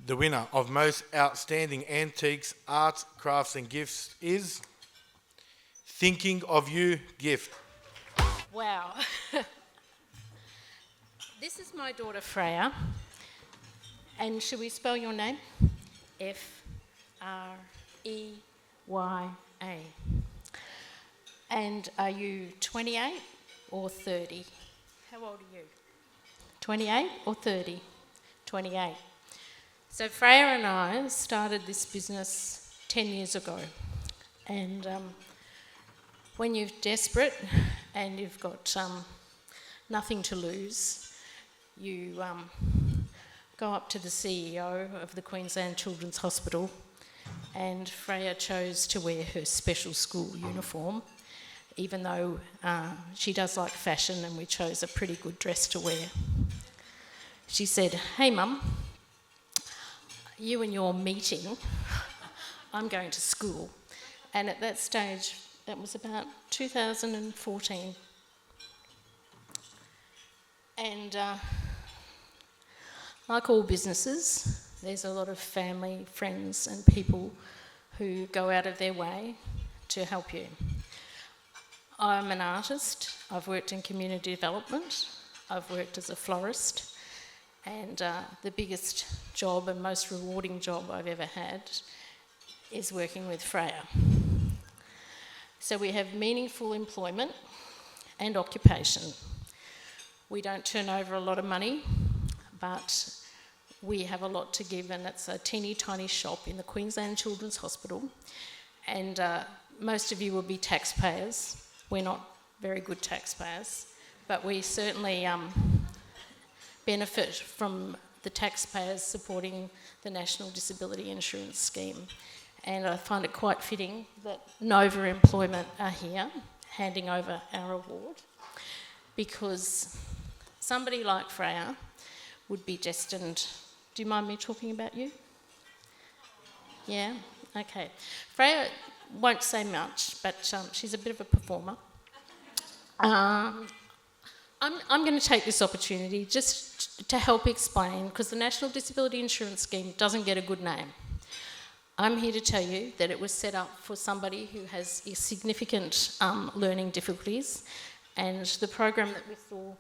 The winner of Most Outstanding Antiques, Arts, Crafts and Gifts is Thinking of You gift. Wow. This is my daughter Freya. And should we spell your name? F-R-E-Y-A. And are you 28 or 30? How old are you? 28 or 30? 28. So Freya and I started this business 10 years ago. And when you're desperate and you've got nothing to lose, you go up to the CEO of the Queensland Children's Hospital, and Freya chose to wear her special school uniform, even though she does like fashion and we chose a pretty good dress to wear. She said, "Hey Mum, you and your meeting, I'm going to school." And at that stage, that was about 2014. And like all businesses, there's a lot of family, friends and people who go out of their way to help you. I'm an artist. I've worked in community development. I've worked as a florist. And the biggest job and most rewarding job I've ever had is working with Freya. So we have meaningful employment and occupation. We don't turn over a lot of money, but we have a lot to give, and it's a teeny tiny shop in the Queensland Children's Hospital. And most of you will be taxpayers. We're not very good taxpayers, but we certainly benefit from the taxpayers supporting the National Disability Insurance Scheme. And I find it quite fitting that Nova Employment are here handing over our award, because somebody like Freya would be destined. Do you mind me talking about you? Yeah? Okay. Freya won't say much, but she's a bit of a performer. I'm going to take this opportunity just to help explain, because the National Disability Insurance Scheme doesn't get a good name. I'm here to tell you that it was set up for somebody who has significant learning difficulties, and the program that we saw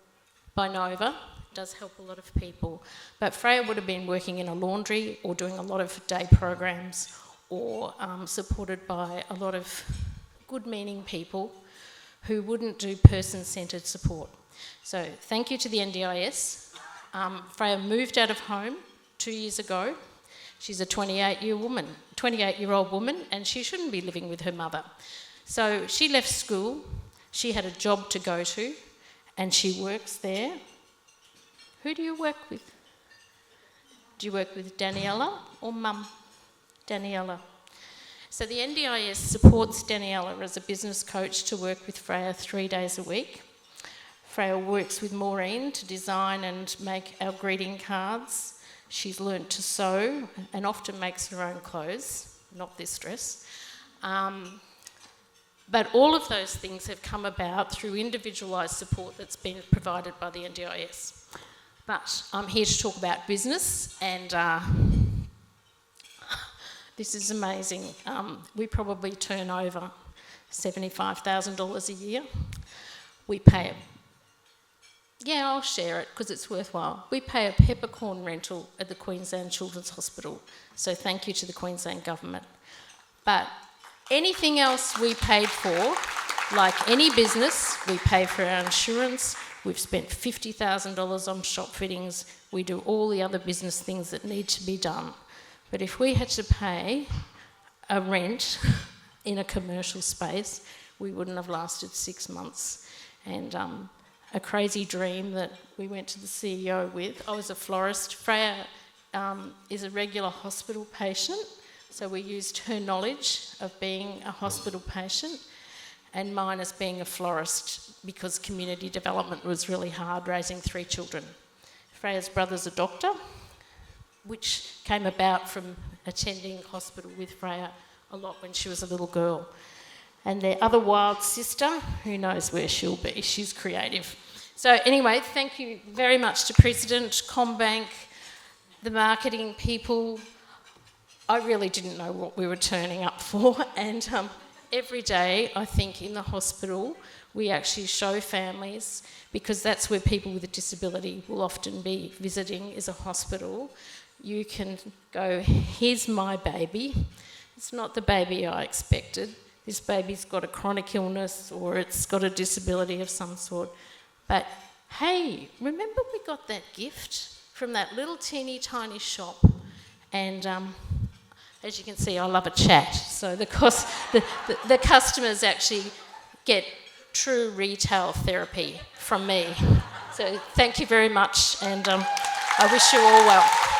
by Nova does help a lot of people. But Freya would have been working in a laundry or doing a lot of day programs, or supported by a lot of good-meaning people who wouldn't do person-centred support. So thank you to the NDIS. Freya moved out of home 2 years ago. She's a 28-year-old woman, and she shouldn't be living with her mother. So she left school, she had a job to go to, and she works there. Who do you work with? Do you work with Daniela or Mum? Daniela. So the NDIS supports Daniela as a business coach to work with Freya 3 days a week. Freya works with Maureen to design and make our greeting cards. She's learnt to sew and often makes her own clothes, not this dress. But all of those things have come about through individualised support that's been provided by the NDIS. But I'm here to talk about business, and this is amazing. We probably turn over $75,000 a year. We pay I'll share it because it's worthwhile. We pay a peppercorn rental at the Queensland Children's Hospital, so thank you to the Queensland Government. But anything else we paid for, like any business, we pay for our insurance. We've spent $50,000 on shop fittings. We do all the other business things that need to be done. But if we had to pay a rent in a commercial space, we wouldn't have lasted 6 months. And a crazy dream that we went to the CEO with. I was a florist. Freya is a regular hospital patient, so we used her knowledge of being a hospital patient and mine as being a florist, because community development was really hard raising 3 children. Freya's brother's a doctor, which came about from attending hospital with Freya a lot when she was a little girl. And their other wild sister, who knows where she'll be, she's creative. So anyway, thank you very much to President, CommBank, the marketing people, I really didn't know what we were turning up for, and every day I think in the hospital we actually show families, because that's where people with a disability will often be visiting, is a hospital. You can go, here's my baby. It's not the baby I expected. This baby's got a chronic illness or it's got a disability of some sort. But hey, remember we got that gift from that little teeny tiny shop? And as you can see, I love a chat. So the customers actually get true retail therapy from me. So thank you very much, and I wish you all well.